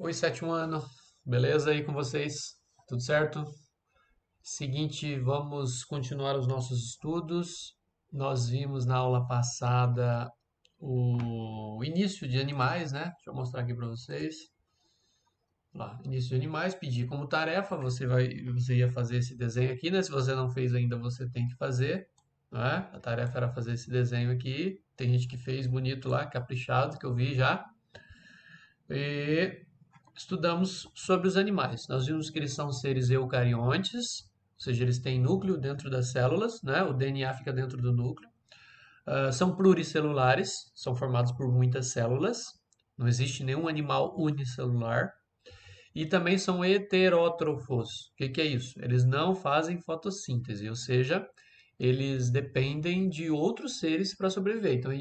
Oi, sétimo ano, beleza aí com vocês? Tudo certo? Seguinte, vamos continuar os nossos estudos. Nós vimos na aula passada o início de animais, né? Deixa eu mostrar aqui para vocês. Lá, início de animais, pedir como tarefa, você ia fazer esse desenho aqui, né? Se você não fez ainda, você tem que fazer, né? A tarefa era fazer esse desenho aqui. Tem gente que fez bonito lá, caprichado, que eu vi já. E estudamos sobre os animais. Nós vimos que eles são seres eucariontes, ou seja, eles têm núcleo dentro das células, né? O DNA fica dentro do núcleo. São pluricelulares, são formados por muitas células. Não existe nenhum animal unicelular. E também são heterótrofos. O que que é isso? Eles não fazem fotossíntese, ou seja, eles dependem de outros seres para sobreviver. Então,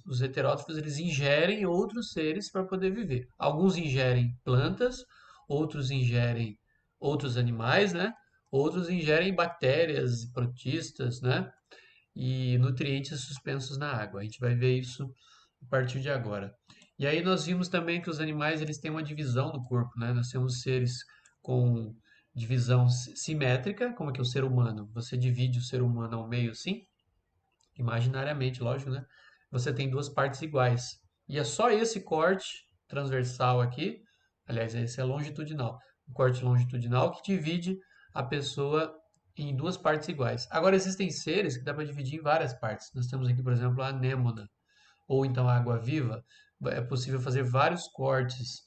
os heterótrofos eles ingerem outros seres para poder viver. Alguns ingerem plantas, outros ingerem outros animais, né? Outros ingerem bactérias, protistas, né? E nutrientes suspensos na água. A gente vai ver isso a partir de agora. E aí nós vimos também que os animais eles têm uma divisão no corpo, né? Nós temos seres com divisão simétrica, como é que é o ser humano? Você divide o ser humano ao meio, assim, imaginariamente, lógico, né? Você tem duas partes iguais. E é só esse corte transversal aqui, aliás, esse é longitudinal, o corte longitudinal que divide a pessoa em duas partes iguais. Agora, existem seres que dá para dividir em várias partes. Nós temos aqui, por exemplo, a anêmona, ou então a água-viva. É possível fazer vários cortes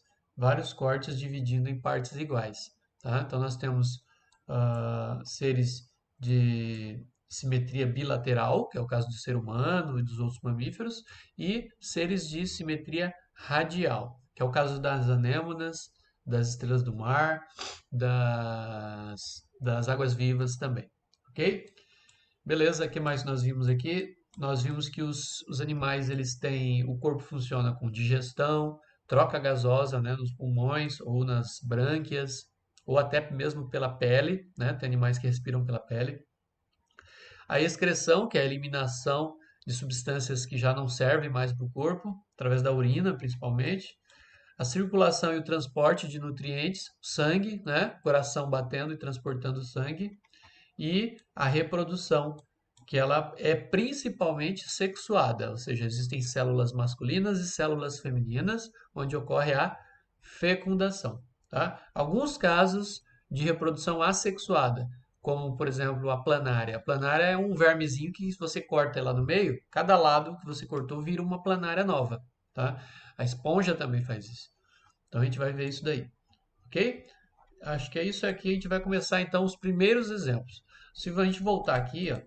dividindo em partes iguais. Tá? Então, nós temos seres de simetria bilateral, que é o caso do ser humano e dos outros mamíferos, e seres de simetria radial, que é o caso das anêmonas, das estrelas do mar, das águas-vivas também. Ok? Beleza, o que mais nós vimos aqui? Nós vimos que os animais, eles têm, o corpo funciona com digestão, troca gasosa, né, nos pulmões ou nas brânquias, ou até mesmo pela pele, né? Tem animais que respiram pela pele. A excreção, que é a eliminação de substâncias que já não servem mais para o corpo, através da urina, principalmente. A circulação e o transporte de nutrientes, sangue, né? Coração batendo e transportando sangue. E a reprodução, que ela é principalmente sexuada, ou seja, existem células masculinas e células femininas, onde ocorre a fecundação. Tá? Alguns casos de reprodução assexuada, como por exemplo a planária. A planária é um vermezinho que, se você corta ela no meio, cada lado que você cortou vira uma planária nova. Tá? A esponja também faz isso. Então a gente vai ver isso daí. Ok? Acho que é isso aqui. A gente vai começar então os primeiros exemplos. Se a gente voltar aqui, ó,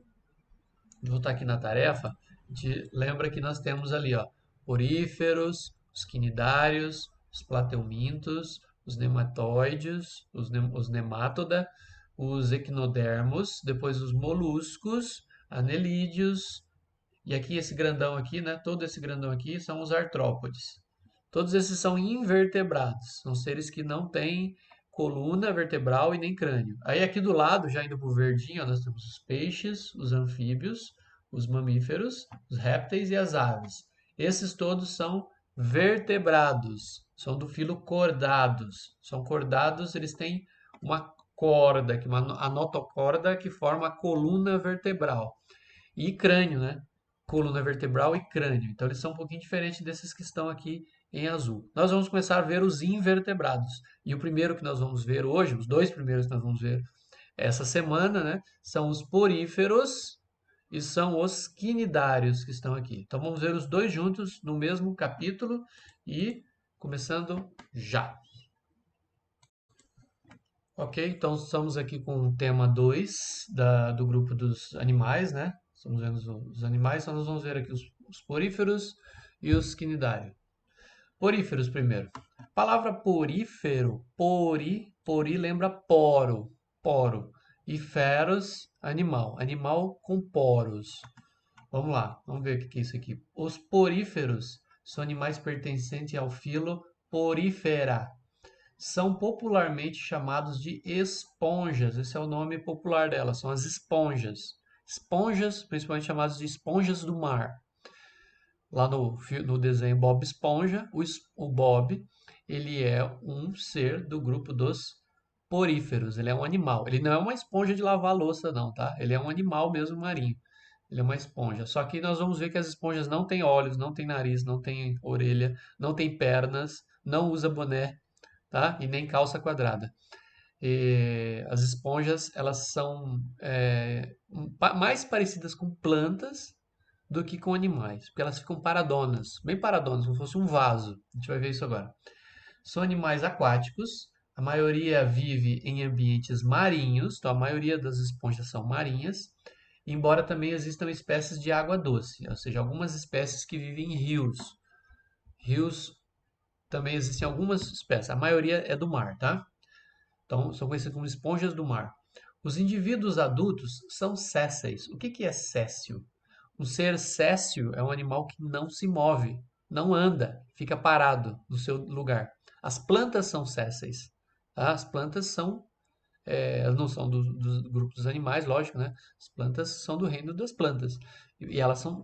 voltar aqui na tarefa, a gente lembra que nós temos ali, ó, poríferos, os quinidários, os plateumintos, os nematóides, os nemátoda, os equinodermos, depois os moluscos, anelídeos, e aqui esse grandão aqui, né? Todo esse grandão aqui são os artrópodes. Todos esses são invertebrados, são seres que não têm coluna vertebral e nem crânio. Aí aqui do lado, já indo para o verdinho, ó, nós temos os peixes, os anfíbios, os mamíferos, os répteis e as aves. Esses todos são vertebrados, são do filo cordados. São cordados, eles têm uma corda, a notocorda que forma a coluna vertebral. E crânio, né? Coluna vertebral e crânio. Então eles são um pouquinho diferentes desses que estão aqui em azul. Nós vamos começar a ver os invertebrados. E o primeiro que nós vamos ver hoje, os dois primeiros que nós vamos ver essa semana, né, são os poríferos e são os quinidários que estão aqui. Então vamos ver os dois juntos no mesmo capítulo e começando já. Ok, então estamos aqui com o tema 2 do grupo dos animais, né? Estamos vendo os animais, então nós vamos ver aqui os poríferos e os quinidários. Poríferos primeiro. Palavra porífero, pori lembra poro. E feros, animal, animal com poros. Vamos lá, vamos ver o que é isso aqui. Os poríferos são animais pertencentes ao filo Porifera. São popularmente chamados de esponjas. Esse é o nome popular delas, são as esponjas. Esponjas, principalmente chamadas de esponjas do mar. Lá no desenho Bob Esponja, o Bob, ele é um ser do grupo dos poríferos. Ele é um animal. Ele não é uma esponja de lavar louça, não, tá? Ele é um animal mesmo marinho. Ele é uma esponja. Só que nós vamos ver que as esponjas não têm olhos, não têm nariz, não têm orelha, não têm pernas, não usa boné, tá? E nem calça quadrada. E as esponjas, elas são mais parecidas com plantas do que com animais, porque elas ficam paradonas, bem paradonas, como se fosse um vaso. A gente vai ver isso agora. São animais aquáticos, a maioria vive em ambientes marinhos, então a maioria das esponjas são marinhas, embora também existam espécies de água doce, ou seja, algumas espécies que vivem em rios. Rios também existem algumas espécies, a maioria é do mar, tá? Então, são conhecidos como esponjas do mar. Os indivíduos adultos são sésseis. O que é césseo? Um ser césseo é um animal que não se move, não anda, fica parado no seu lugar. As plantas são sésseis. Tá? As plantas são, elas não são do grupo dos animais, lógico, né? As plantas são do reino das plantas.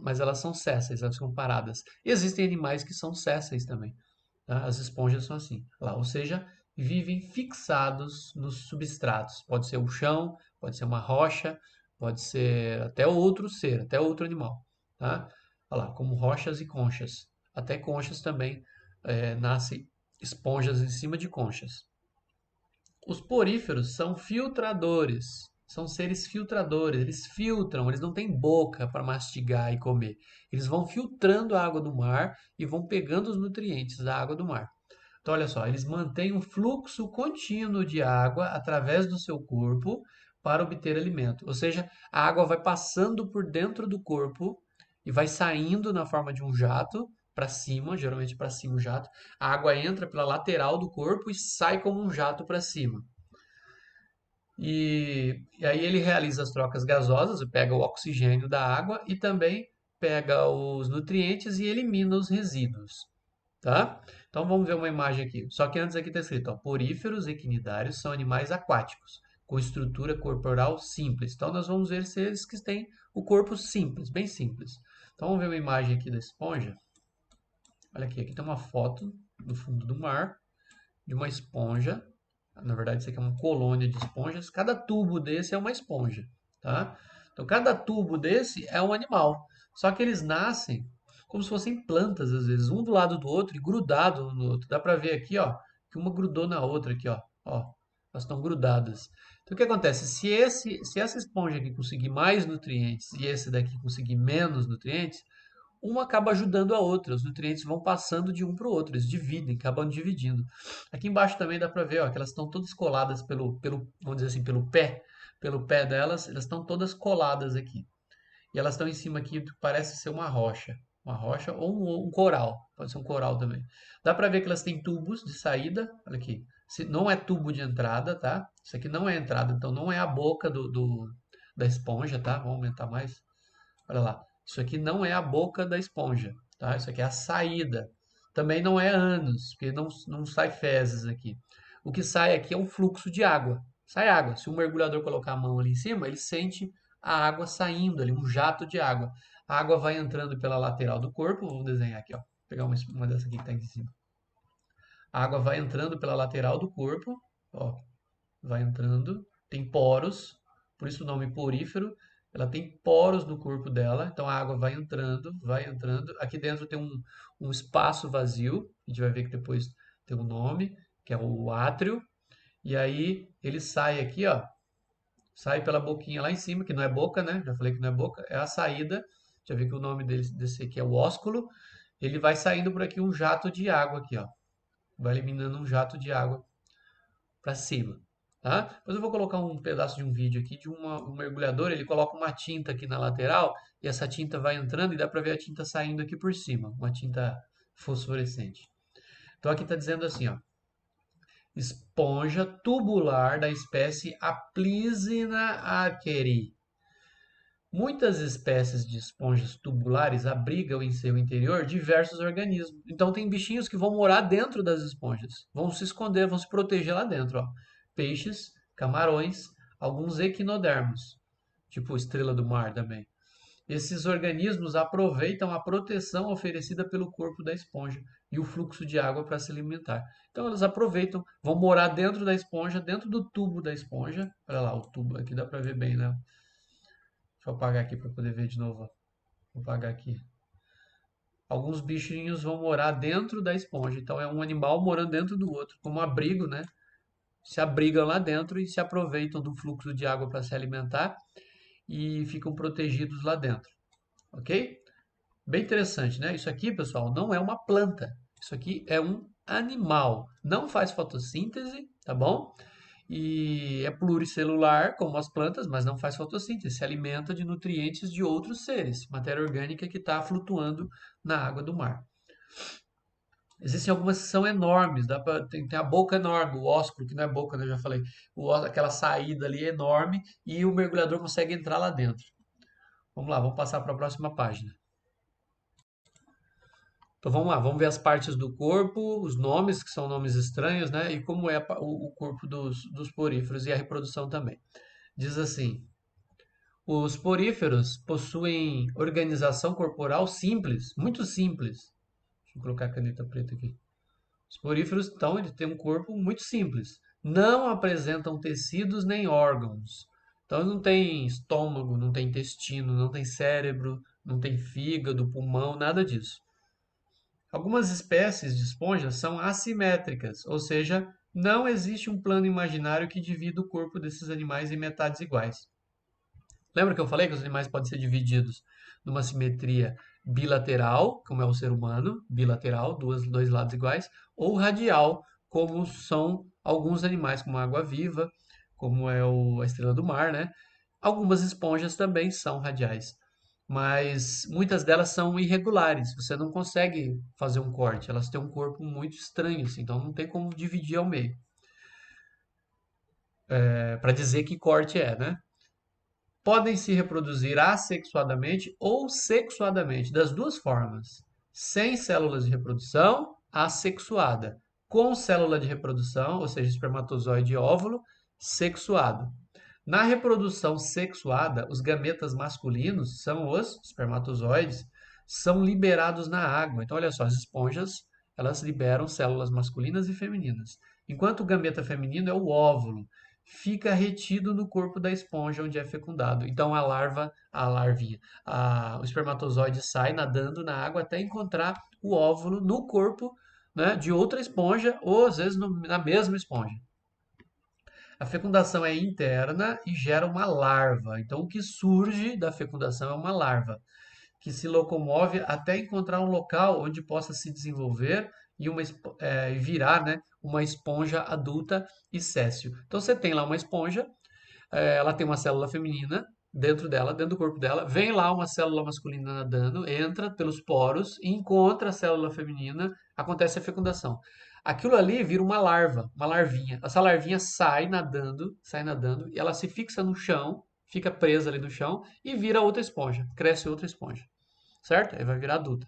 Mas elas são sésseis, elas ficam paradas. Existem animais que são sésseis também. Tá? As esponjas são assim, lá, ou seja, vivem fixados nos substratos. Pode ser o chão, pode ser uma rocha, pode ser até outro ser, até outro animal. Tá? Olha lá, como rochas e conchas. Até conchas também nascem esponjas em cima de conchas. Os poríferos são filtradores, são seres filtradores, eles filtram, eles não têm boca para mastigar e comer. Eles vão filtrando a água do mar e vão pegando os nutrientes da água do mar. Então, olha só, eles mantêm um fluxo contínuo de água através do seu corpo para obter alimento. Ou seja, a água vai passando por dentro do corpo e vai saindo na forma de um jato para cima, geralmente para cima o jato. A água entra pela lateral do corpo e sai como um jato para cima. E aí ele realiza as trocas gasosas, pega o oxigênio da água e também pega os nutrientes e elimina os resíduos. Tá? Então vamos ver uma imagem aqui. Só que antes aqui está escrito, ó, poríferos equinidários são animais aquáticos, com estrutura corporal simples. Então nós vamos ver seres que têm o corpo simples, bem simples. Então vamos ver uma imagem aqui da esponja. Olha aqui, aqui tem uma foto do fundo do mar de uma esponja. Na verdade, isso aqui é uma colônia de esponjas. Cada tubo desse é uma esponja, tá? Então cada tubo desse é um animal. Só que eles nascem como se fossem plantas, às vezes, um do lado do outro e grudado um no outro. Dá para ver aqui, ó, que uma grudou na outra aqui, ó. Ó, elas estão grudadas. Então o que acontece? Se essa esponja aqui conseguir mais nutrientes e esse daqui conseguir menos nutrientes, uma acaba ajudando a outra. Os nutrientes vão passando de um para o outro, eles dividem, acabam dividindo. Aqui embaixo também dá para ver, ó, que elas estão todas coladas vamos dizer assim, pelo pé delas, elas estão todas coladas aqui. E elas estão em cima aqui do que parece ser uma rocha ou um coral, pode ser um coral também. Dá para ver que elas têm tubos de saída, olha aqui. Não é tubo de entrada, tá? Isso aqui não é entrada, então não é a boca da esponja, tá? Vamos aumentar mais. Olha lá. Isso aqui não é a boca da esponja, tá? Isso aqui é a saída. Também não é ânus, porque não sai fezes aqui. O que sai aqui é um fluxo de água. Sai água. Se o mergulhador colocar a mão ali em cima, ele sente a água saindo ali, um jato de água. A água vai entrando pela lateral do corpo. Vou desenhar aqui, ó. Vou pegar uma dessa aqui que está aqui em cima. A água vai entrando pela lateral do corpo, ó. Vai entrando. Tem poros, por isso o nome porífero. Ela tem poros no corpo dela, então a água vai entrando, vai entrando. Aqui dentro tem um espaço vazio, a gente vai ver que depois tem um nome, que é o átrio. E aí ele sai aqui, ó, sai pela boquinha lá em cima, que não é boca, né? Já falei que não é boca, é a saída. Já vi que o nome desse aqui é o ósculo. Ele vai saindo por aqui um jato de água aqui, ó. Vai eliminando um jato de água para cima. Tá? Depois eu vou colocar um pedaço de um vídeo aqui de um mergulhador, ele coloca uma tinta aqui na lateral e essa tinta vai entrando e dá para ver a tinta saindo aqui por cima, uma tinta fosforescente. Então aqui está dizendo assim, ó, esponja tubular da espécie Aplyzina archeri. Muitas espécies de esponjas tubulares abrigam em seu interior diversos organismos. Então tem bichinhos que vão morar dentro das esponjas, vão se esconder, vão se proteger lá dentro, ó. Peixes, camarões, alguns equinodermos, tipo estrela do mar também. esses organismos aproveitam a proteção oferecida pelo corpo da esponja e o fluxo de água para se alimentar. Então elas aproveitam, vão morar dentro da esponja, dentro do tubo da esponja. Olha lá, o tubo aqui dá para ver bem, né? Deixa eu apagar aqui para poder ver de novo. Ó. Vou apagar aqui. Alguns bichinhos vão morar dentro da esponja. Então é um animal morando dentro do outro, como um abrigo, né? Se abrigam lá dentro e se aproveitam do fluxo de água para se alimentar e ficam protegidos lá dentro, ok? Bem interessante, né? Isso aqui, pessoal, não é uma planta. Isso aqui é um animal. Não faz fotossíntese, tá bom? E é pluricelular, como as plantas, mas não faz fotossíntese. Se alimenta de nutrientes de outros seres, matéria orgânica que está flutuando na água do mar. Existem algumas que são enormes, tem a boca enorme, o ósculo, que não é boca, né, eu já falei, aquela saída ali é enorme e o mergulhador consegue entrar lá dentro. Vamos lá, vamos passar para a próxima página. Então vamos lá, vamos ver as partes do corpo, os nomes, que são nomes estranhos, né? E como é o corpo dos poríferos e a reprodução também. Diz assim: os poríferos possuem organização corporal simples, muito simples. Deixa eu colocar a caneta preta aqui. Os poríferos, então, eles têm um corpo muito simples. Não apresentam tecidos nem órgãos. Então, não tem estômago, não tem intestino, não tem cérebro, não tem fígado, pulmão, nada disso. Algumas espécies de esponjas são assimétricas, ou seja, não existe um plano imaginário que divida o corpo desses animais em metades iguais. Lembra que eu falei que os animais podem ser divididos numa simetria bilateral, como é o ser humano, bilateral, dois lados iguais, ou radial, como são alguns animais, como a água-viva, como é a estrela do mar, né? Algumas esponjas também são radiais, mas muitas delas são irregulares. Você não consegue fazer um corte, elas têm um corpo muito estranho, assim, então não tem como dividir ao meio. Para dizer que corte é, né? Podem se reproduzir assexuadamente ou sexuadamente, das duas formas. Sem células de reprodução, assexuada. Com célula de reprodução, ou seja, espermatozoide e óvulo, sexuado. Na reprodução sexuada, os gametas masculinos são os espermatozoides, são liberados na água. Então, olha só, as esponjas, elas liberam células masculinas e femininas. Enquanto o gameta feminino é o óvulo, fica retido no corpo da esponja onde é fecundado. Então a larvinha, o espermatozoide sai nadando na água até encontrar o óvulo no corpo, né, de outra esponja ou às vezes na mesma esponja. A fecundação é interna e gera uma larva. Então o que surge da fecundação é uma larva que se locomove até encontrar um local onde possa se desenvolver e virar, né, uma esponja adulta e séssil. Então você tem lá uma esponja, ela tem uma célula feminina dentro dela, dentro do corpo dela, vem lá uma célula masculina nadando, entra pelos poros, encontra a célula feminina, acontece a fecundação. Aquilo ali vira uma larvinha. Essa larvinha sai nadando, e ela se fixa no chão, fica presa ali no chão e vira outra esponja, cresce outra esponja, certo? Aí vai virar adulta.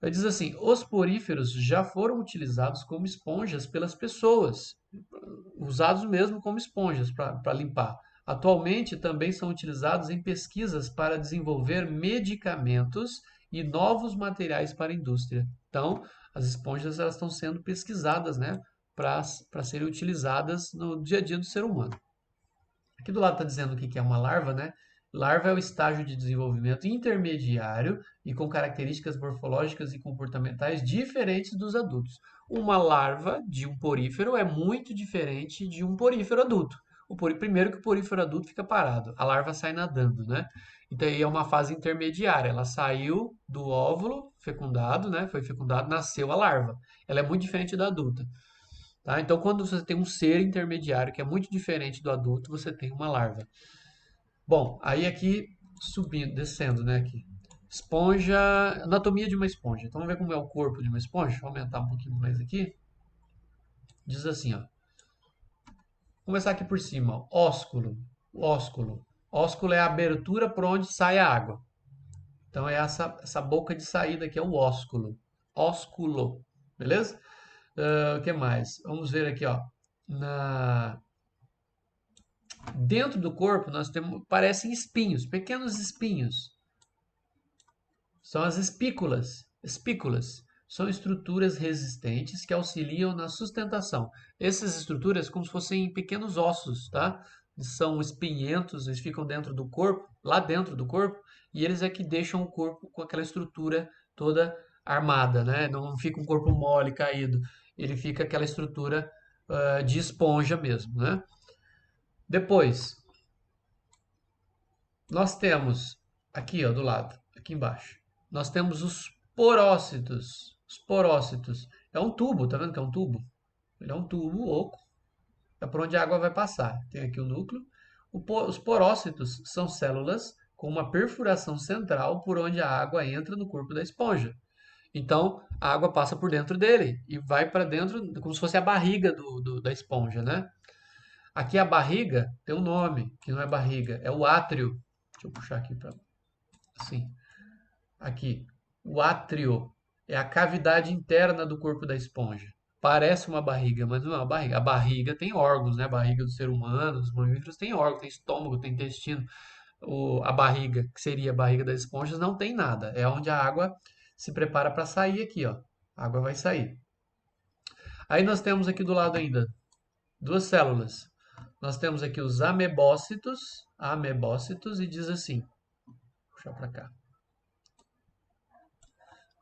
Ele diz assim: os poríferos já foram utilizados como esponjas pelas pessoas, usados mesmo como esponjas para limpar. Atualmente também são utilizados em pesquisas para desenvolver medicamentos e novos materiais para a indústria. Então, as esponjas elas estão sendo pesquisadas, né, para serem utilizadas no dia a dia do ser humano. Aqui do lado está dizendo o que é uma larva, né? Larva é o estágio de desenvolvimento intermediário e com características morfológicas e comportamentais diferentes dos adultos. Uma larva de um porífero é muito diferente de um porífero adulto. Primeiro que o porífero adulto fica parado, a larva sai nadando, né? Então aí é uma fase intermediária. Ela saiu do óvulo fecundado, né? Foi fecundado, nasceu a larva. Ela é muito diferente da adulta. Tá? Então, quando você tem um ser intermediário que é muito diferente do adulto, você tem uma larva. Bom, aí aqui subindo, descendo, né? Aqui. Esponja, anatomia de uma esponja. Então, vamos ver como é o corpo de uma esponja. Deixa eu aumentar um pouquinho mais aqui. Diz assim, ó. Vou começar aqui por cima, ó. Ósculo. Ósculo. Ósculo é a abertura por onde sai a água. Então, é essa boca de saída aqui é o ósculo. Ósculo. Beleza? O que mais? Vamos ver aqui, ó. Dentro do corpo nós temos, parecem espinhos, pequenos espinhos. São as espículas. Espículas são estruturas resistentes que auxiliam na sustentação. Essas estruturas como se fossem pequenos ossos, tá? São espinhentos, eles ficam dentro do corpo, lá dentro do corpo, e eles é que deixam o corpo com aquela estrutura toda armada, né? Não fica um corpo mole, caído. Ele fica aquela estrutura de esponja mesmo, né? Depois, nós temos aqui, ó, do lado, aqui embaixo, nós temos os porócitos. Os porócitos é um tubo, tá vendo que é um tubo? Ele é um tubo oco, é por onde a água vai passar. Tem aqui o núcleo. Os porócitos são células com uma perfuração central por onde a água entra no corpo da esponja. Então, a água passa por dentro dele e vai para dentro, como se fosse a barriga da esponja, né? Aqui a barriga tem um nome, que não é barriga, é o átrio. Deixa eu puxar aqui para assim. Aqui, o átrio é a cavidade interna do corpo da esponja. Parece uma barriga, mas não é uma barriga. A barriga tem órgãos, né? A barriga do ser humano, dos mamíferos tem órgãos, tem estômago, tem intestino. A barriga, que seria a barriga das esponjas, não tem nada. É onde a água se prepara para sair aqui, ó. A água vai sair. Aí nós temos aqui do lado ainda duas células. Nós temos aqui os amebócitos, e diz assim, vou puxar para cá.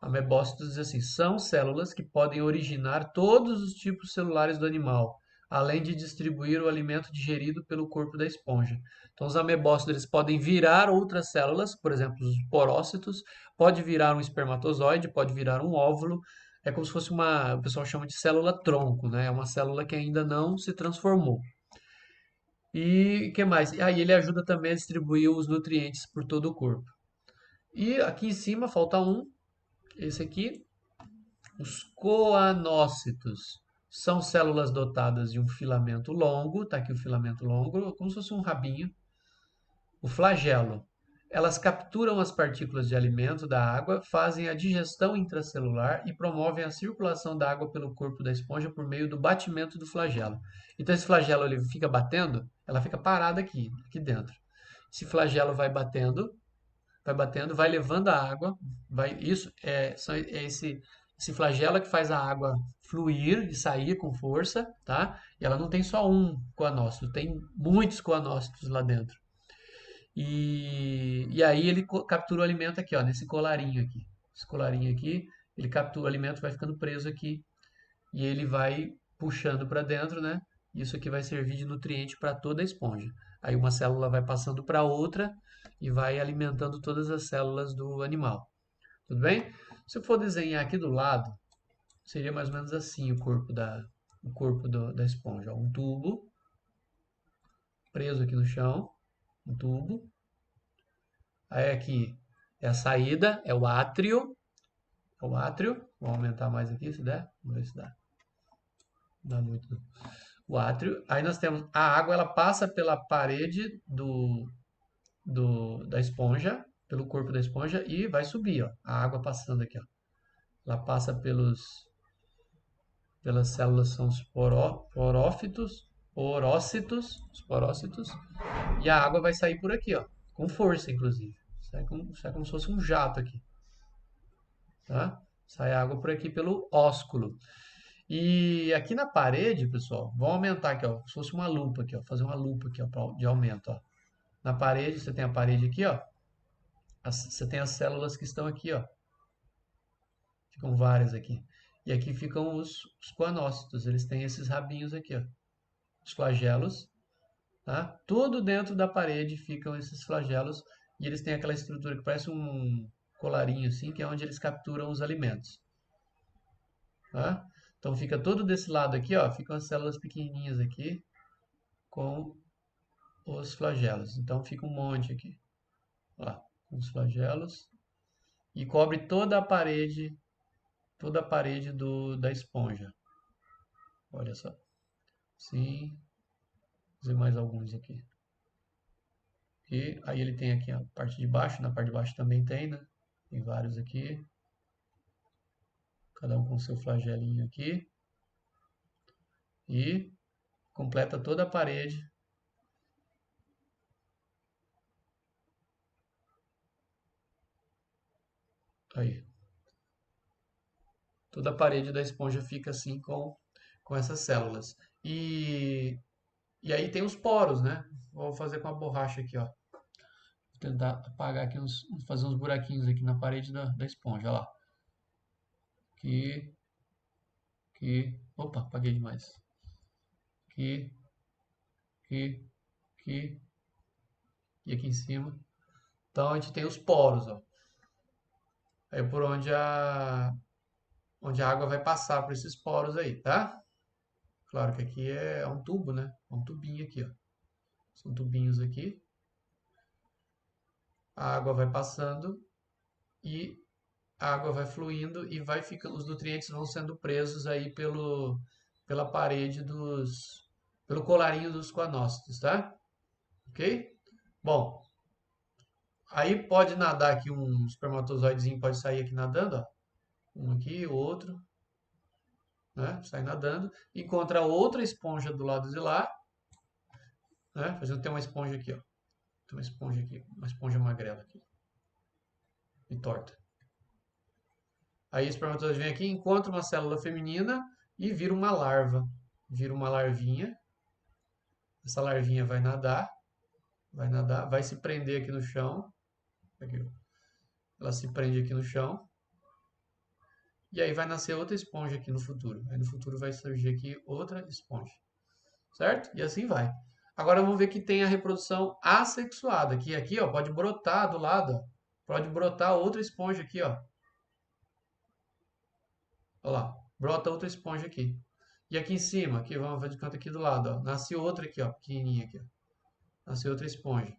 Amebócitos diz assim, são células que podem originar todos os tipos celulares do animal, além de distribuir o alimento digerido pelo corpo da esponja. Então, os amebócitos eles podem virar outras células, por exemplo, os porócitos, pode virar um espermatozoide, pode virar um óvulo. É como se fosse uma, o pessoal chama de célula tronco, né? É uma célula que ainda não se transformou. E o que mais? Aí ele ajuda também a distribuir os nutrientes por todo o corpo. E aqui em cima falta um, esse aqui, os coanócitos. São células dotadas de um filamento longo, tá aqui o filamento longo, como se fosse um rabinho. O flagelo. Elas capturam as partículas de alimento da água, fazem a digestão intracelular e promovem a circulação da água pelo corpo da esponja por meio do batimento do flagelo. Então esse flagelo ele fica batendo, ela fica parada aqui dentro. Esse flagelo vai batendo, vai levando a água, isso é esse flagelo que faz a água fluir e sair com força, tá? E ela não tem só um coanócito, tem muitos coanócitos lá dentro. E aí ele captura o alimento aqui, ó, nesse colarinho aqui. Esse colarinho aqui, ele captura o alimento, vai ficando preso aqui e ele vai puxando para dentro, né? Isso aqui vai servir de nutriente para toda a esponja. Aí uma célula vai passando para outra e vai alimentando todas as células do animal. Tudo bem? Se eu for desenhar aqui do lado, seria mais ou menos assim o corpo da esponja. Ó. Um tubo preso aqui no chão, um tubo. Aí aqui é a saída, é o átrio. É o átrio. Vou aumentar mais aqui se der. Vamos ver se dá. Não dá muito. O átrio. Aí nós temos a água, ela passa pela parede da esponja, pelo corpo da esponja e vai subir, ó. A água passando aqui, ó. Ela passa pelas células, são os os porócitos, e a água vai sair por aqui, ó, com força, inclusive. Sai como se fosse um jato aqui, tá? Sai água por aqui pelo ósculo. E aqui na parede, pessoal, vou aumentar aqui, ó, como se fosse uma lupa aqui, ó, fazer uma lupa aqui, ó, de aumento, ó. Na parede, você tem a parede aqui, ó. Você tem as células que estão aqui, ó. Ficam várias aqui. E aqui ficam os coanócitos. Eles têm esses rabinhos aqui, ó. Os flagelos, tá? Tudo dentro da parede ficam esses flagelos. E eles têm aquela estrutura que parece um colarinho assim, que é onde eles capturam os alimentos. Tá? Então fica todo desse lado aqui, ó. Ficam as células pequenininhas aqui com os flagelos. Então fica um monte aqui. Ó, com os flagelos. E cobre toda a parede da esponja. Olha só. Sim. Vou fazer mais alguns aqui. E aí ele tem aqui a parte de baixo, na parte de baixo também tem, né? Tem vários aqui. Cada um com seu flagelinho aqui. E completa toda a parede Aí. Toda a parede da esponja fica assim com essas células. E aí tem os poros, né? Vou fazer com a borracha aqui, ó. Vou tentar apagar aqui, fazer uns buraquinhos aqui na parede da esponja, olha lá. Aqui, aqui. Opa, apaguei demais. Aqui, aqui, aqui e aqui em cima. Então a gente tem os poros, ó. É por onde a água vai passar por esses poros aí, tá? Claro que aqui é um tubo, né? É um tubinho aqui, ó. São tubinhos aqui. A água vai passando e a água vai fluindo e vai ficando, os nutrientes vão sendo presos aí pela parede pelo colarinho dos coanócitos, tá? Ok? Bom, aí pode nadar aqui um espermatozoidezinho, pode sair aqui nadando, ó. Um aqui, outro, né? Sai nadando, encontra outra esponja do lado de lá, né? Por exemplo, tem uma esponja aqui, ó. Tem uma esponja aqui, uma esponja magrela aqui e torta. Aí o espermatozoide vem aqui, encontra uma célula feminina e vira uma larva. Vira uma larvinha. Essa larvinha vai nadar, vai se prender aqui no chão. Aqui, ela se prende aqui no chão. E aí vai nascer outra esponja aqui no futuro. Aí no futuro vai surgir aqui outra esponja. Certo? E assim vai. Agora vamos ver que tem a reprodução assexuada. Que aqui, ó, pode brotar do lado, ó. Pode brotar outra esponja aqui, ó. Olha lá, brota outra esponja aqui. E aqui em cima, aqui, vamos ver de canto aqui do lado, ó, nasce outra aqui, ó, pequenininha aqui, ó. Nasce outra esponja.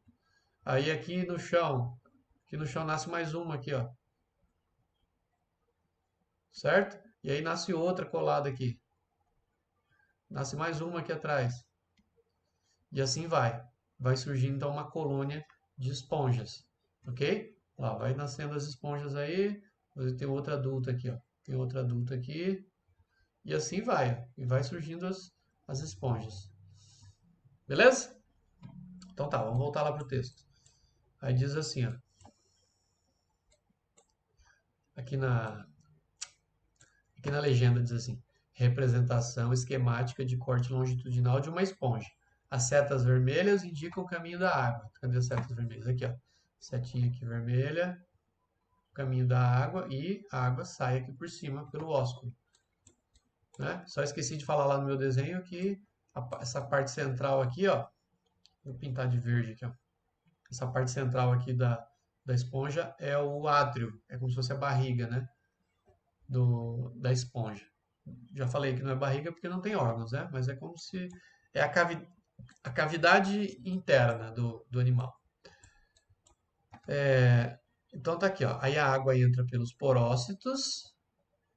Aí aqui no chão nasce mais uma aqui, ó. Certo? E aí nasce outra colada aqui. Nasce mais uma aqui atrás. E assim vai. Vai surgindo então uma colônia de esponjas. Ok? Lá, vai nascendo as esponjas aí. Tem outra adulta aqui, ó. Tem outra adulta aqui. E assim vai, ó. E vai surgindo as esponjas. Beleza? Então tá, vamos voltar lá pro texto. Aí diz assim, ó. Aqui na, aqui na legenda diz assim: representação esquemática de corte longitudinal de uma esponja. As setas vermelhas indicam o caminho da água. Cadê as setas vermelhas? Aqui, ó. Setinha aqui vermelha, caminho da água e a água sai aqui por cima pelo ósculo. Né? Só esqueci de falar lá no meu desenho que essa parte central aqui, ó. Vou pintar de verde aqui, ó. Essa parte central aqui da esponja é o átrio. É como se fosse a barriga, né? Da esponja. Já falei que não é barriga porque não tem órgãos, né? Mas é como se é a cavidade interna do animal. Então tá aqui, ó. Aí a água entra pelos porócitos,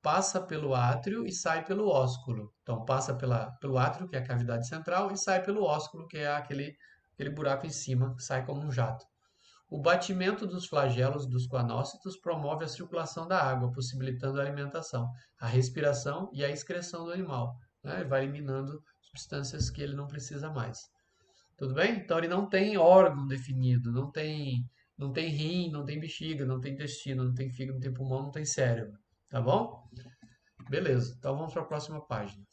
passa pelo átrio e sai pelo ósculo. Então passa pelo átrio, que é a cavidade central, e sai pelo ósculo, que é aquele buraco em cima, que sai como um jato. O batimento dos flagelos dos coanócitos promove a circulação da água, possibilitando a alimentação, a respiração e a excreção do animal. Né? Ele vai eliminando substâncias que ele não precisa mais. Tudo bem? Então ele não tem órgão definido, não tem rim, não tem bexiga, não tem intestino, não tem fígado, não tem pulmão, não tem cérebro. Tá bom? Beleza. Então vamos para a próxima página.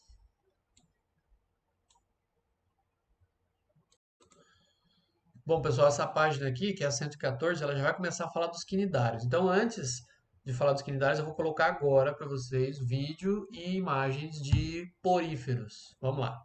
Bom, pessoal, essa página aqui, que é a 114, ela já vai começar a falar dos quinidários. Então, antes de falar dos quinidários, eu vou colocar agora para vocês vídeo e imagens de poríferos. Vamos lá.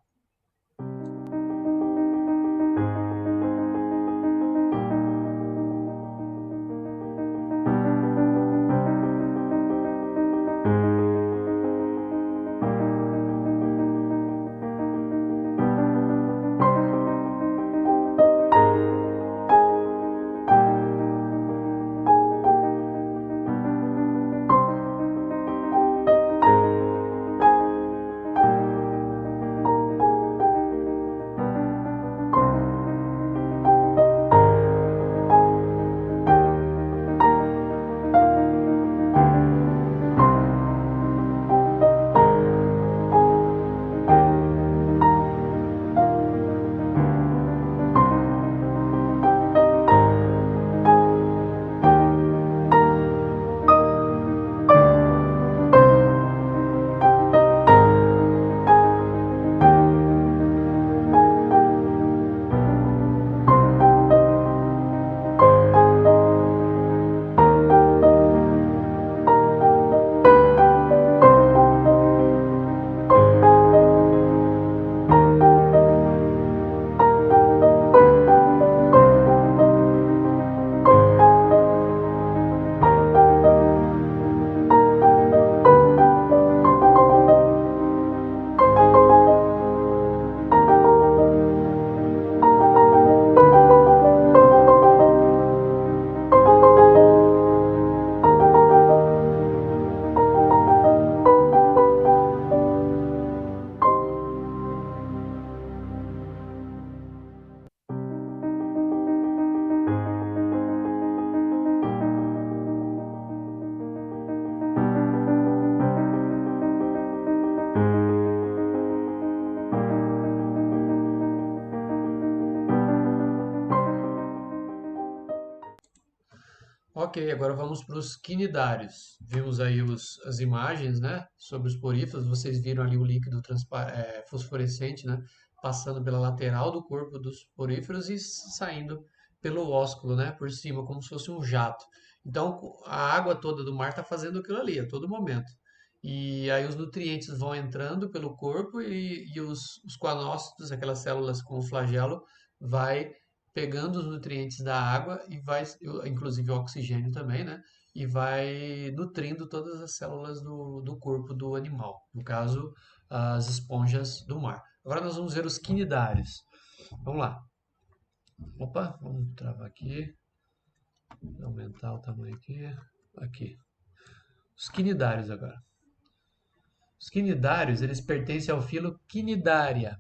Ok, agora vamos para os quinidários. Vimos aí as imagens, né, sobre os poríferos. Vocês viram ali o líquido fosforescente, né, passando pela lateral do corpo dos poríferos e saindo pelo ósculo, né, por cima, como se fosse um jato. Então, a água toda do mar está fazendo aquilo ali a todo momento. E aí os nutrientes vão entrando pelo corpo e os coanócitos, aquelas células com o flagelo, vai pegando os nutrientes da água e vai, inclusive o oxigênio também, né? E vai nutrindo todas as células do corpo do animal, no caso, as esponjas do mar. Agora nós vamos ver os quinidários. Vamos lá. Opa, vamos travar aqui, aumentar o tamanho aqui. Aqui. Os quinidários agora. Os quinidários, eles pertencem ao filo Quinidaria,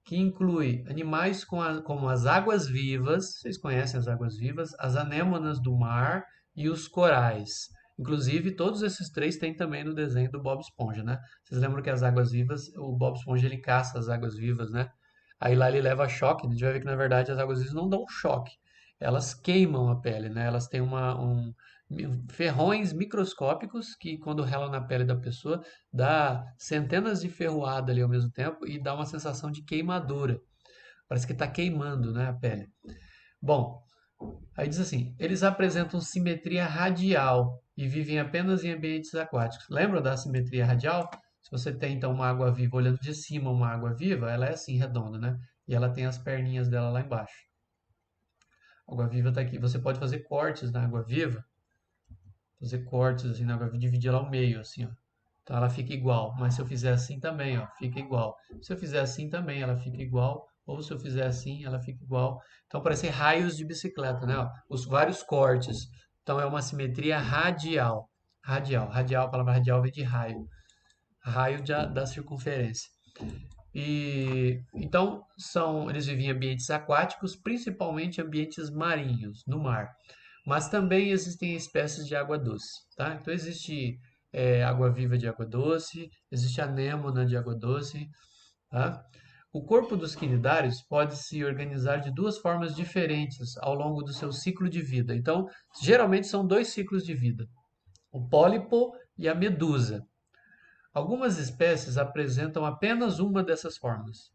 que inclui animais como as águas-vivas, vocês conhecem as águas-vivas, as anêmonas do mar e os corais. Inclusive, todos esses três tem também no desenho do Bob Esponja, né? Vocês lembram que as águas-vivas, o Bob Esponja ele caça as águas-vivas, né? Aí lá ele leva choque, a gente vai ver que na verdade as águas-vivas não dão choque, elas queimam a pele, né? Elas têm ferrões microscópicos que quando relam na pele da pessoa dá centenas de ferroadas ali ao mesmo tempo e dá uma sensação de queimadura. Parece que está queimando, né, a pele. Bom, aí diz assim: eles apresentam simetria radial e vivem apenas em ambientes aquáticos. Lembra da simetria radial? Se você tem então uma água viva olhando de cima, uma água viva, ela é assim redonda, né? E ela tem as perninhas dela lá embaixo. A água viva está aqui. Você pode fazer cortes na água viva, fazer cortes assim na água viva, dividir ela ao meio, assim, ó. Então ela fica igual. Mas se eu fizer assim também, ó, fica igual. Se eu fizer assim também, ela fica igual. Ou se eu fizer assim, ela fica igual. Então parecem raios de bicicleta, né? Ó, os vários cortes. Então é uma simetria radial. Radial. Radial, a palavra radial vem de raio. Raio da circunferência. E então eles vivem em ambientes aquáticos, principalmente ambientes marinhos, no mar. Mas também existem espécies de água doce, tá? Então existe água-viva de água doce, existe anêmona de água doce, tá? O corpo dos quinidários pode se organizar de duas formas diferentes ao longo do seu ciclo de vida. Então, geralmente são dois ciclos de vida: o pólipo e a medusa. Algumas espécies apresentam apenas uma dessas formas.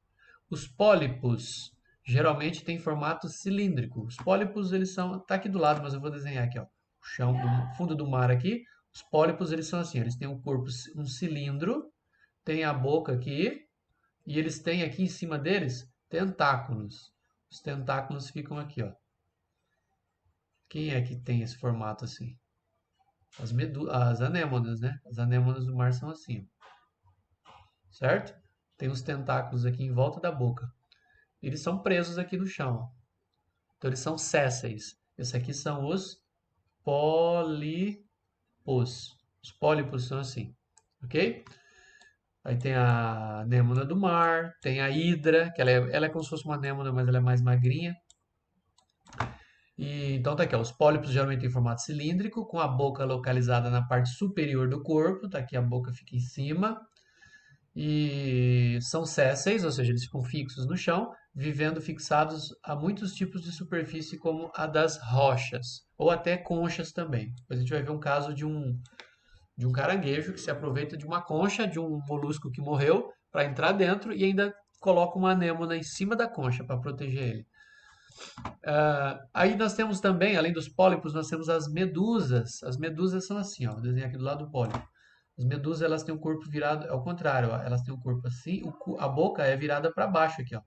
Os pólipos geralmente têm formato cilíndrico. Os pólipos, eles são, tá aqui do lado, mas eu vou desenhar aqui, ó, o chão do fundo do mar aqui. Os pólipos, eles são assim, eles têm um corpo, um cilindro, tem a boca aqui e eles têm aqui em cima deles tentáculos. Os tentáculos ficam aqui, ó. Quem é que tem esse formato assim? As anêmonas, né? As anêmonas do mar são assim, ó, certo? Tem os tentáculos aqui em volta da boca. Eles são presos aqui no chão. Então eles são sésseis. Esses aqui são os pólipos. Os pólipos são assim, ok? Aí tem a anêmona do mar, tem a hidra, que ela é como se fosse uma anêmona, mas ela é mais magrinha. E, então tá aqui, ó, os pólipos geralmente têm formato cilíndrico, com a boca localizada na parte superior do corpo, tá aqui a boca fica em cima. E são sésseis, ou seja, eles ficam fixos no chão, vivendo fixados a muitos tipos de superfície, como a das rochas, ou até conchas também. Depois a gente vai ver um caso de um caranguejo que se aproveita de uma concha, de um molusco que morreu, para entrar dentro e ainda coloca uma anêmona em cima da concha para proteger ele. Aí nós temos também, além dos pólipos, nós temos as medusas. As medusas são assim, ó, vou desenhar aqui do lado do pólipo. As medusas, elas têm o corpo virado, ao contrário, ó, elas têm o corpo assim, a boca é virada para baixo aqui, ó,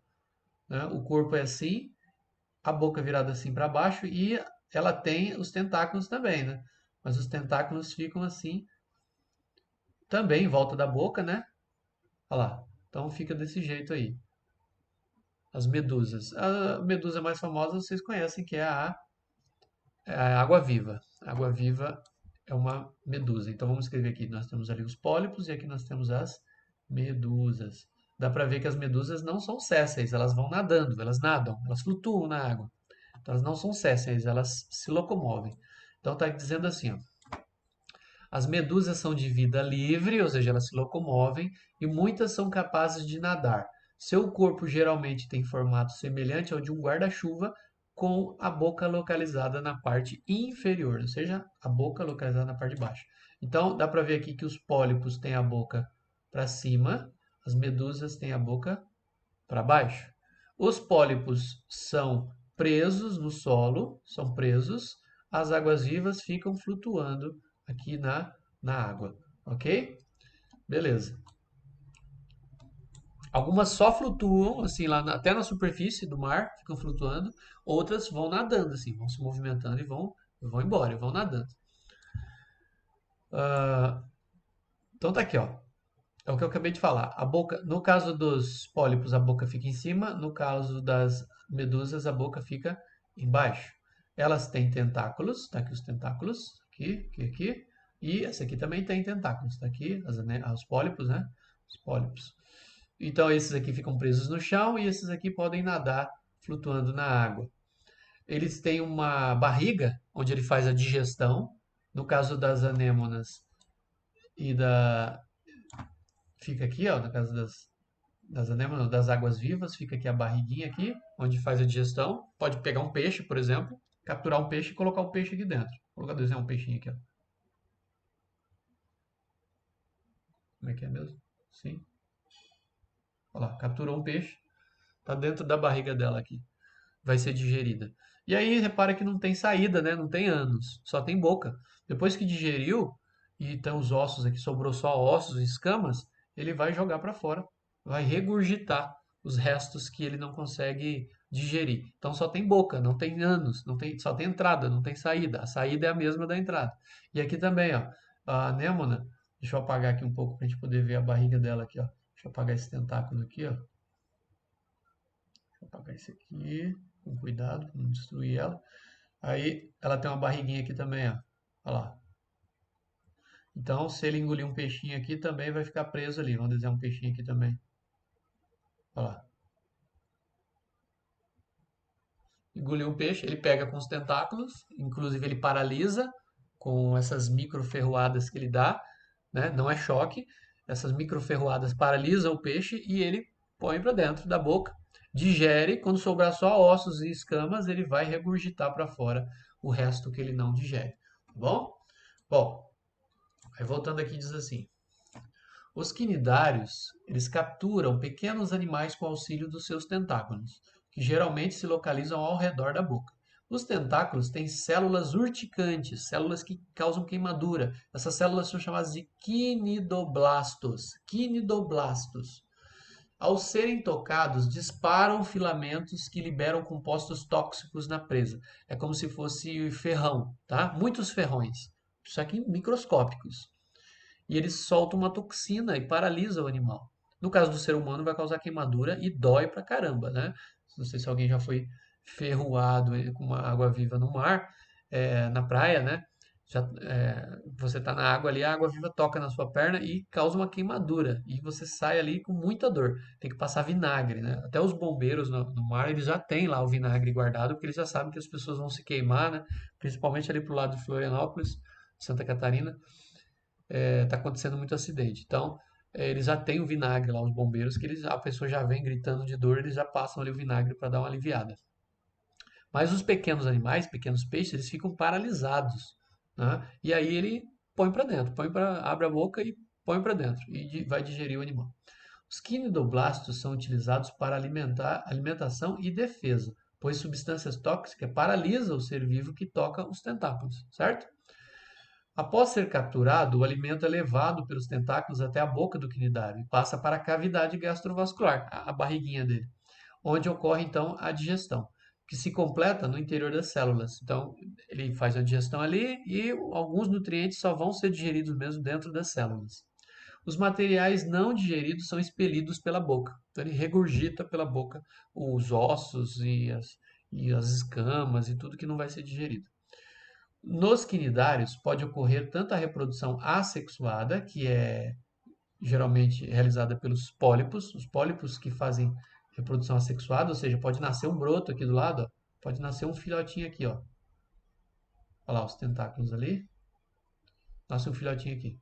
né? O corpo é assim, a boca é virada assim para baixo e ela tem os tentáculos também, né? Mas os tentáculos ficam assim também em volta da boca, né? Olha lá. Então fica desse jeito aí. As medusas. A medusa mais famosa vocês conhecem, que é a água-viva. A água-viva é uma medusa. Então vamos escrever aqui. Nós temos ali os pólipos e aqui nós temos as medusas. Dá para ver que as medusas não são sésseis, elas vão nadando, elas nadam, elas flutuam na água. Então elas não são sésseis, elas se locomovem. Então está dizendo assim, ó, as medusas são de vida livre, ou seja, elas se locomovem, e muitas são capazes de nadar. Seu corpo geralmente tem formato semelhante ao de um guarda-chuva, com a boca localizada na parte inferior, ou seja, a boca localizada na parte de baixo. Então, dá para ver aqui que os pólipos têm a boca para cima, as medusas têm a boca para baixo. Os pólipos são presos no solo, são presos, as águas-vivas ficam flutuando aqui na água, ok? Beleza. Algumas só flutuam, assim, até na superfície do mar, ficam flutuando. Outras vão nadando, assim, vão se movimentando e vão embora, e vão nadando. Ah, então tá aqui, ó. É o que eu acabei de falar. A boca, no caso dos pólipos, a boca fica em cima. No caso das medusas, a boca fica embaixo. Elas têm tentáculos, tá aqui os tentáculos, aqui, aqui, aqui. E essa aqui também tem tentáculos, tá aqui, os pólipos, né? Os pólipos. Então, esses aqui ficam presos no chão e esses aqui podem nadar flutuando na água. Eles têm uma barriga onde ele faz a digestão. No caso das anêmonas e da. Fica aqui, ó, no caso das anêmonas, das águas vivas, fica aqui a barriguinha aqui, onde faz a digestão. Pode pegar um peixe, por exemplo, capturar um peixe e colocar o peixe aqui dentro. Vou colocar desenhar um peixinho aqui, ó. Como é que é mesmo? Sim. Olha lá, capturou um peixe, tá dentro da barriga dela aqui. Vai ser digerida. E aí, repara que não tem saída, né? Não tem ânus, só tem boca. Depois que digeriu, e então os ossos aqui, sobrou só ossos e escamas, ele vai jogar para fora, vai regurgitar os restos que ele não consegue digerir. Então só tem boca, não tem ânus, não tem, só tem entrada, não tem saída. A saída é a mesma da entrada. E aqui também, ó, a anêmona, deixa eu apagar aqui um pouco para a gente poder ver a barriga dela aqui, ó. Deixa eu apagar esse tentáculo aqui, ó. Vou apagar esse aqui, com cuidado, para não destruir ela. Aí ela tem uma barriguinha aqui também, ó. Olha lá. Então, se ele engolir um peixinho aqui, também vai ficar preso ali. Vamos desenhar um peixinho aqui também. Olha lá. Engoliu um peixe, ele pega com os tentáculos, inclusive ele paralisa com essas microferroadas que ele dá, né? Não é choque. Essas microferroadas paralisam o peixe e ele põe para dentro da boca, digere, quando sobrar só ossos e escamas, ele vai regurgitar para fora o resto que ele não digere, tá bom? Bom, aí voltando aqui diz assim: os quinidários, eles capturam pequenos animais com auxílio dos seus tentáculos, que geralmente se localizam ao redor da boca. Os tentáculos têm células urticantes, células que causam queimadura. Essas células são chamadas de quinidoblastos. Quinidoblastos. Ao serem tocados, disparam filamentos que liberam compostos tóxicos na presa. É como se fosse ferrão, tá? Muitos ferrões, só que microscópicos. E eles soltam uma toxina e paralisa o animal. No caso do ser humano, vai causar queimadura e dói pra caramba, né? Não sei se alguém já foi ferroado com uma água viva no mar, na praia, né? Você tá na água ali, a água viva toca na sua perna e causa uma queimadura. E você sai ali com muita dor. Tem que passar vinagre, né? Até os bombeiros no mar, eles já têm lá o vinagre guardado, porque eles já sabem que as pessoas vão se queimar, né? Principalmente ali pro lado de Florianópolis, Santa Catarina está acontecendo muito acidente. Então, eles já têm o vinagre lá, os bombeiros, que a pessoa já vem gritando de dor, eles já passam ali o vinagre para dar uma aliviada. Mas os pequenos animais, pequenos peixes, eles ficam paralisados, né? E aí ele põe para dentro, abre a boca e põe para dentro e vai digerir o animal. Os quinidoblastos são utilizados para alimentação e defesa, pois substâncias tóxicas paralisam o ser vivo que toca os tentáculos, certo? Após ser capturado, o alimento é levado pelos tentáculos até a boca do quinidário e passa para a cavidade gastrovascular, a barriguinha dele, onde ocorre então a digestão, que se completa no interior das células. Então, ele faz a digestão ali e alguns nutrientes só vão ser digeridos mesmo dentro das células. Os materiais não digeridos são expelidos pela boca. Então, ele regurgita pela boca os ossos e as escamas e tudo que não vai ser digerido. Nos quinidários pode ocorrer tanto a reprodução assexuada, que é geralmente realizada pelos pólipos, os pólipos que fazem reprodução assexuada, ou seja, pode nascer um broto aqui do lado, ó, pode nascer um filhotinho aqui, ó. Olha lá os tentáculos ali, nasce um filhotinho aqui,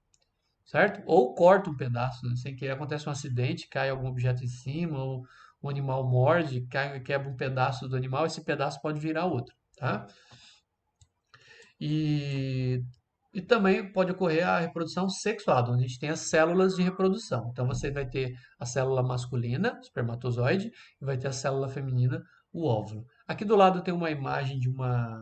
certo? Ou corta um pedaço, né? Sem querer acontece um acidente, cai algum objeto em cima, ou um animal morde, quebra um pedaço do animal, esse pedaço pode virar outro, tá? E, e também pode ocorrer a reprodução sexuada, onde a gente tem as células de reprodução. Então você vai ter a célula masculina, espermatozoide, e vai ter a célula feminina, o óvulo. Aqui do lado tem uma imagem de uma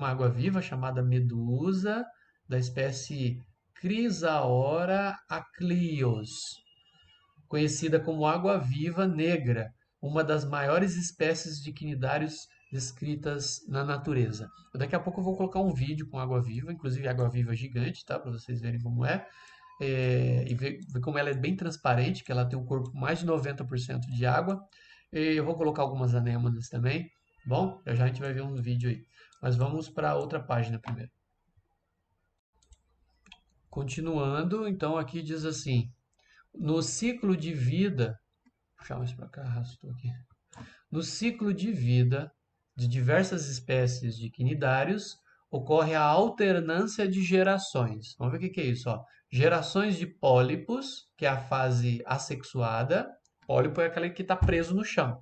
água-viva chamada medusa, da espécie Chrysaora aclios, conhecida como água-viva negra, uma das maiores espécies de quinidários descritas na natureza. Daqui a pouco eu vou colocar um vídeo com água-viva, inclusive água-viva gigante, tá? Para vocês verem como é. E ver como ela é bem transparente, que ela tem um corpo mais de 90% de água. E eu vou colocar algumas anêmonas também. Bom, já já a gente vai ver um vídeo aí. Mas vamos para outra página primeiro. Continuando, então aqui diz assim: no ciclo de vida, puxar mais para cá, arrastou aqui. No ciclo de vida de diversas espécies de quinidários, ocorre a alternância de gerações. Vamos ver o que é isso, ó. Gerações de pólipos, que é a fase assexuada. Pólipo é aquele que está preso no chão.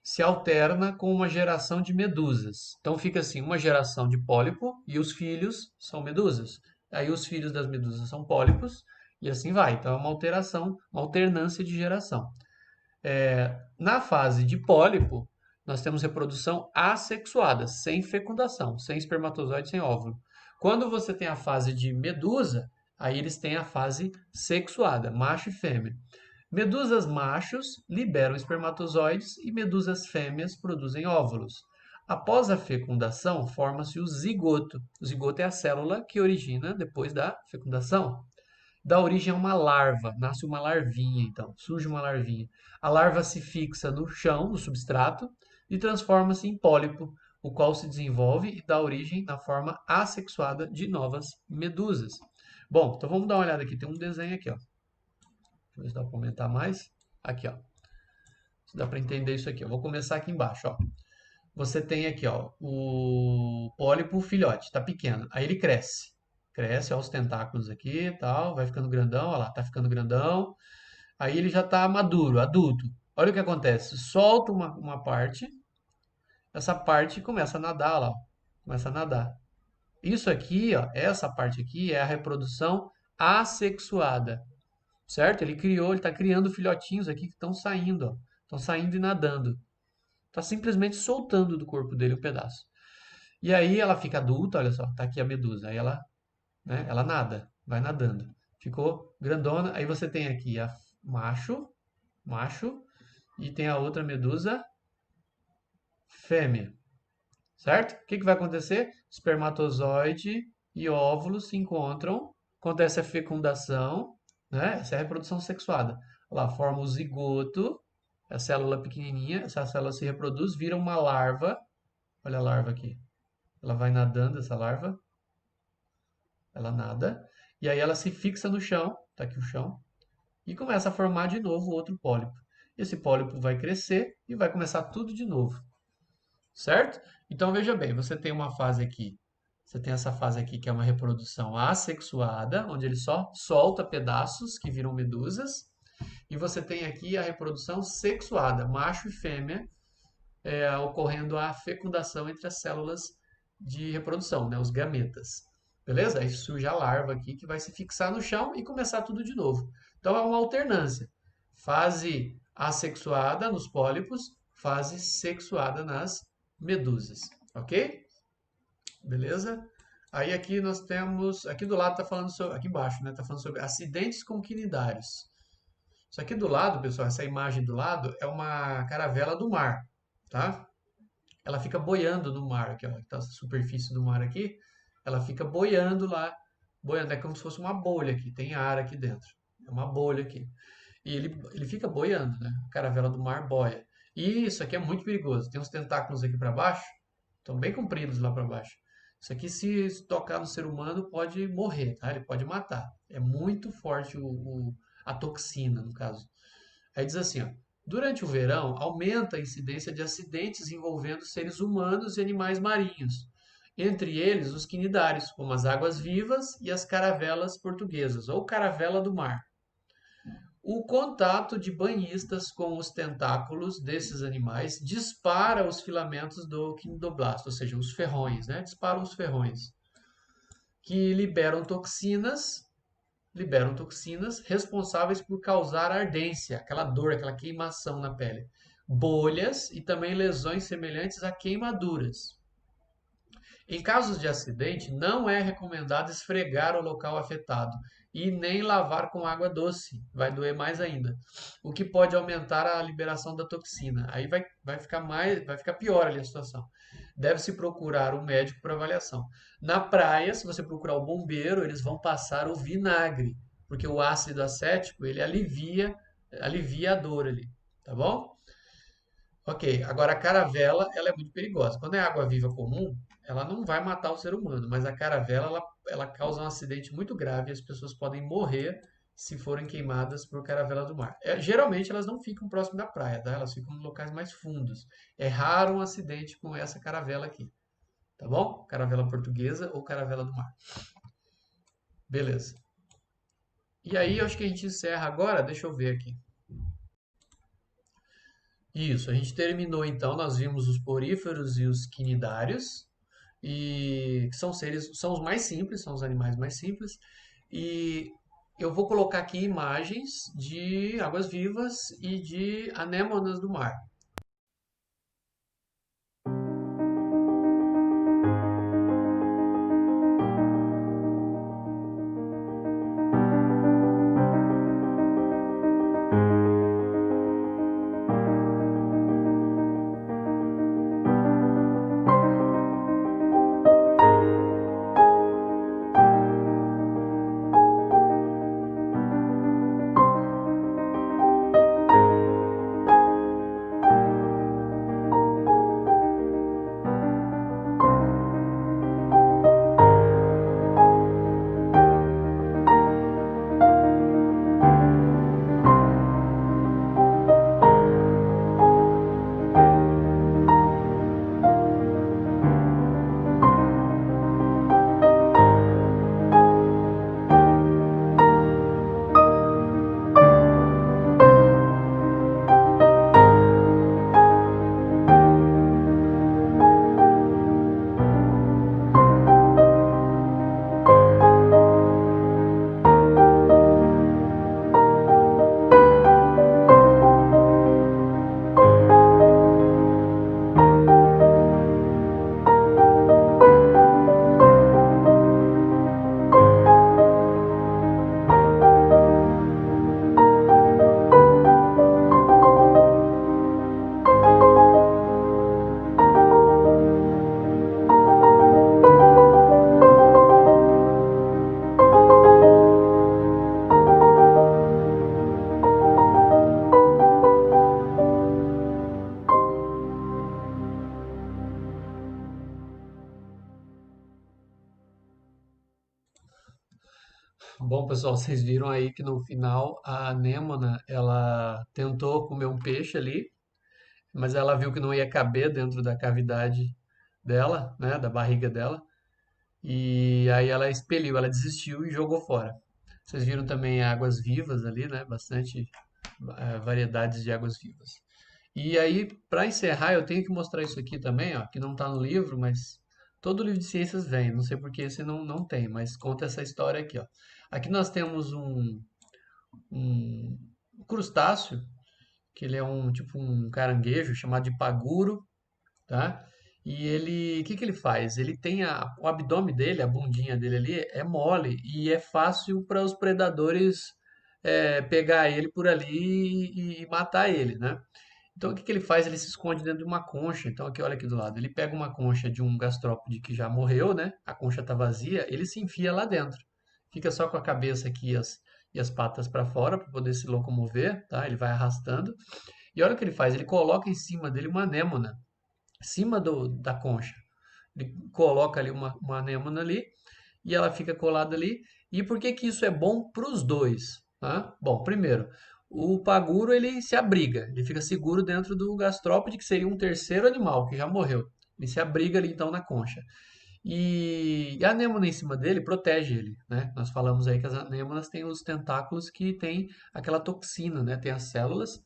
Se alterna com uma geração de medusas. Então fica assim, uma geração de pólipo e os filhos são medusas. Aí os filhos das medusas são pólipos e assim vai. Então é uma alteração, uma alternância de geração. Na fase de pólipo, nós temos reprodução assexuada, sem fecundação, sem espermatozoide, sem óvulo. Quando você tem a fase de medusa, aí eles têm a fase sexuada, macho e fêmea. Medusas machos liberam espermatozoides e medusas fêmeas produzem óvulos. Após a fecundação, forma-se o zigoto. O zigoto é a célula que origina depois da fecundação. Dá origem a uma larva, nasce uma larvinha, então, surge uma larvinha. A larva se fixa no chão, no substrato, e transforma-se em pólipo, o qual se desenvolve e dá origem na forma assexuada de novas medusas. Bom, então vamos dar uma olhada aqui, tem um desenho aqui, ó. Deixa eu ver se dá para aumentar mais. Aqui, ó. Se dá para entender isso aqui. Eu vou começar aqui embaixo, ó. Você tem aqui, ó, o pólipo filhote, está pequeno. Aí ele cresce. Cresce, ó, os tentáculos aqui e tal, vai ficando grandão, ó lá, tá ficando grandão. Aí ele já está maduro, adulto. Olha o que acontece. Solta uma parte, essa parte começa a nadar, ó lá, ó, começa a nadar. Isso aqui, ó, essa parte aqui é a reprodução assexuada, certo? Ele está criando filhotinhos aqui que estão saindo, ó, estão saindo e nadando. Está simplesmente soltando do corpo dele um pedaço. E aí ela fica adulta, olha só, tá aqui a medusa. Aí ela, né, ela nada, vai nadando. Ficou grandona. Aí você tem aqui a macho, e tem a outra medusa fêmea, certo? O que que vai acontecer? Espermatozoide e óvulo se encontram, acontece a fecundação, né? Essa é a reprodução sexuada. Lá forma o zigoto, a célula pequenininha, essa célula se reproduz, vira uma larva. Olha a larva aqui. Ela vai nadando, essa larva. Ela nada. E aí ela se fixa no chão, tá aqui o chão, e começa a formar de novo outro pólipo. Esse pólipo vai crescer e vai começar tudo de novo, certo? Então veja bem, você tem uma fase aqui, você tem essa fase aqui que é uma reprodução assexuada, onde ele só solta pedaços que viram medusas, e você tem aqui a reprodução sexuada, macho e fêmea, ocorrendo a fecundação entre as células de reprodução, né, os gametas. Beleza? Aí surge a larva aqui que vai se fixar no chão e começar tudo de novo. Então é uma alternância. Fase assexuada nos pólipos, fase sexuada nas medusas. Ok? Beleza? Aí aqui nós temos, aqui do lado está falando sobre, aqui embaixo, né, está falando sobre acidentes com quinidários. Isso aqui do lado, pessoal, essa imagem do lado é uma caravela do mar, tá? Ela fica boiando no mar, aqui, ó, tá a superfície do mar aqui, ela fica boiando lá, boiando, é como se fosse uma bolha aqui, tem ar aqui dentro, é uma bolha aqui. E ele fica boiando, né? A caravela do mar boia. E isso aqui é muito perigoso, tem uns tentáculos aqui para baixo, estão bem compridos lá para baixo. Isso aqui, se tocar no ser humano, pode morrer, tá? Ele pode matar. É muito forte a toxina, no caso. Aí diz assim, ó, durante o verão, aumenta a incidência de acidentes envolvendo seres humanos e animais marinhos, entre eles os quinidários, como as águas-vivas e as caravelas portuguesas, ou caravela do mar. O contato de banhistas com os tentáculos desses animais dispara os filamentos do quinidoblasto, ou seja, os ferrões, né? Disparam os ferrões, que liberam toxinas responsáveis por causar ardência, aquela dor, aquela queimação na pele, bolhas e também lesões semelhantes a queimaduras. Em casos de acidente, não é recomendado esfregar o local afetado e nem lavar com água doce, vai doer mais ainda, o que pode aumentar a liberação da toxina. Aí vai ficar pior ali a situação. Deve-se procurar um médico para avaliação. Na praia, se você procurar o bombeiro, eles vão passar o vinagre, porque o ácido acético ele alivia a dor ali, tá bom? Ok, agora a caravela, ela é muito perigosa. Quando é água-viva comum, ela não vai matar o ser humano, mas a caravela, ela causa um acidente muito grave e as pessoas podem morrer se forem queimadas por caravela do mar. Geralmente elas não ficam próximo da praia, tá? Elas ficam em locais mais fundos. É raro um acidente com essa caravela aqui, tá bom? Caravela portuguesa ou caravela do mar. Beleza. E aí, eu acho que a gente encerra agora, deixa eu ver aqui. Isso, a gente terminou então, nós vimos os poríferos e os quinidários, e que são seres, são os mais simples, são os animais mais simples. E eu vou colocar aqui imagens de águas-vivas e de anêmonas do mar. Bom, pessoal, vocês viram aí que no final a anêmona, ela tentou comer um peixe ali, mas ela viu que não ia caber dentro da cavidade dela, né, da barriga dela, e aí ela expeliu, ela desistiu e jogou fora. Vocês viram também águas vivas ali, né, bastante variedades de águas vivas. E aí, para encerrar, eu tenho que mostrar isso aqui também, ó, que não está no livro, mas todo livro de ciências vem, não sei por que esse não tem, mas conta essa história aqui, ó. Aqui nós temos um crustáceo, que ele é um tipo um caranguejo chamado de paguro, tá? E ele, o que que ele faz? Ele tem o abdômen dele, a bundinha dele ali é mole e é fácil para os predadores pegar ele por ali e matar ele, né? Então o que que ele faz? Ele se esconde dentro de uma concha. Então aqui, olha aqui do lado, ele pega uma concha de um gastrópode que já morreu, né? A concha está vazia, ele se enfia lá dentro. Fica só com a cabeça aqui e as patas para fora para poder se locomover, tá? Ele vai arrastando. E olha o que ele faz, ele coloca em cima dele uma anêmona, em cima da concha. Ele coloca ali uma anêmona ali e ela fica colada ali. E por que que isso é bom para os dois? Tá? Bom, primeiro, o paguro ele se abriga, ele fica seguro dentro do gastrópode, que seria um terceiro animal que já morreu. Ele se abriga ali então na concha. E a anêmona em cima dele protege ele, né? Nós falamos aí que as anêmonas têm os tentáculos que têm aquela toxina, né? Tem as células,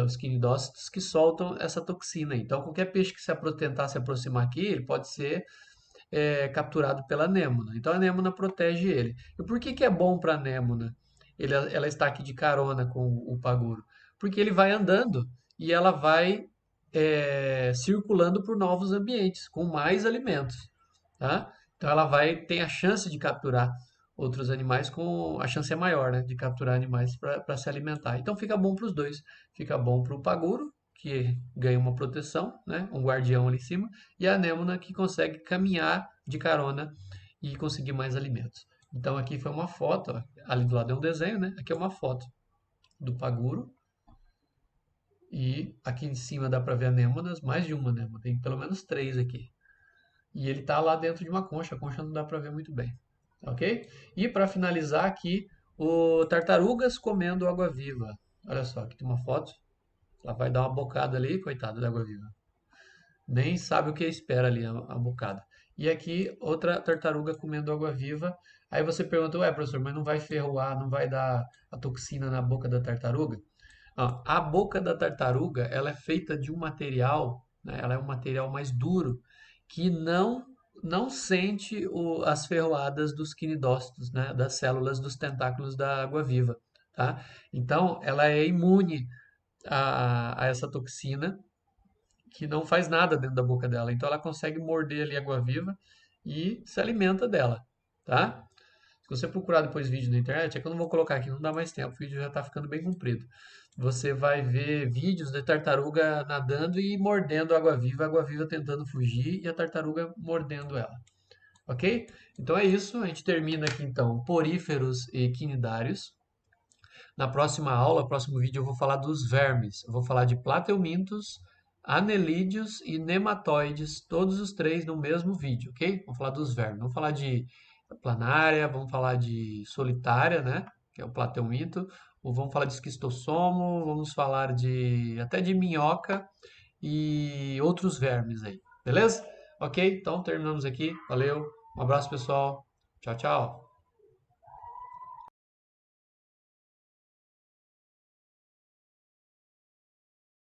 os quinidócitos, que soltam essa toxina. Então, qualquer peixe que tentar se aproximar aqui, ele pode ser capturado pela anêmona. Então, a anêmona protege ele. E por que que é bom para a anêmona? Ela está aqui de carona com o paguro. Porque ele vai andando e ela vai circulando por novos ambientes, com mais alimentos, tá? Então ela tem a chance de capturar outros animais a chance é maior, né, de capturar animais para se alimentar. Então fica bom para os dois. Fica bom para o paguro, que ganha uma proteção, né, um guardião ali em cima, e a anêmona que consegue caminhar de carona e conseguir mais alimentos. Então aqui foi uma foto, ó, ali do lado é um desenho, né? Aqui é uma foto do paguro e aqui em cima dá para ver anêmonas, mais de uma anêmona, tem pelo menos três aqui. E ele está lá dentro de uma concha, a concha não dá para ver muito bem, ok? E para finalizar aqui, o tartarugas comendo água-viva. Olha só, aqui tem uma foto, ela vai dar uma bocada ali, coitada da água-viva. Nem sabe o que espera ali a bocada. E aqui outra tartaruga comendo água-viva. Aí você pergunta, ué, professor, mas não vai ferroar, não vai dar a toxina na boca da tartaruga? Ó, a boca da tartaruga, ela é feita de um material, né, ela é um material mais duro, que não sente as ferroadas dos quinidócitos, né, das células dos tentáculos da água-viva, tá? Então, ela é imune a essa toxina, que não faz nada dentro da boca dela. Então, ela consegue morder ali a água-viva e se alimenta dela, tá? Se você procurar depois vídeo na internet, é que eu não vou colocar aqui, não dá mais tempo, o vídeo já está ficando bem comprido. Você vai ver vídeos de tartaruga nadando e mordendo a água-viva tentando fugir e a tartaruga mordendo ela. Ok? Então é isso, a gente termina aqui então poríferos e quinidários. Na próxima aula, próximo vídeo, eu vou falar dos vermes. Eu vou falar de plateumintos, anelídeos e nematóides, todos os três no mesmo vídeo, ok? Vamos falar dos vermes. Vamos falar de planária, vamos falar de solitária, né? Que é o plateuminto. Ou vamos falar de esquistossomo, vamos falar até de minhoca e outros vermes aí, beleza? Ok? Então terminamos aqui. Valeu, um abraço pessoal. Tchau, tchau.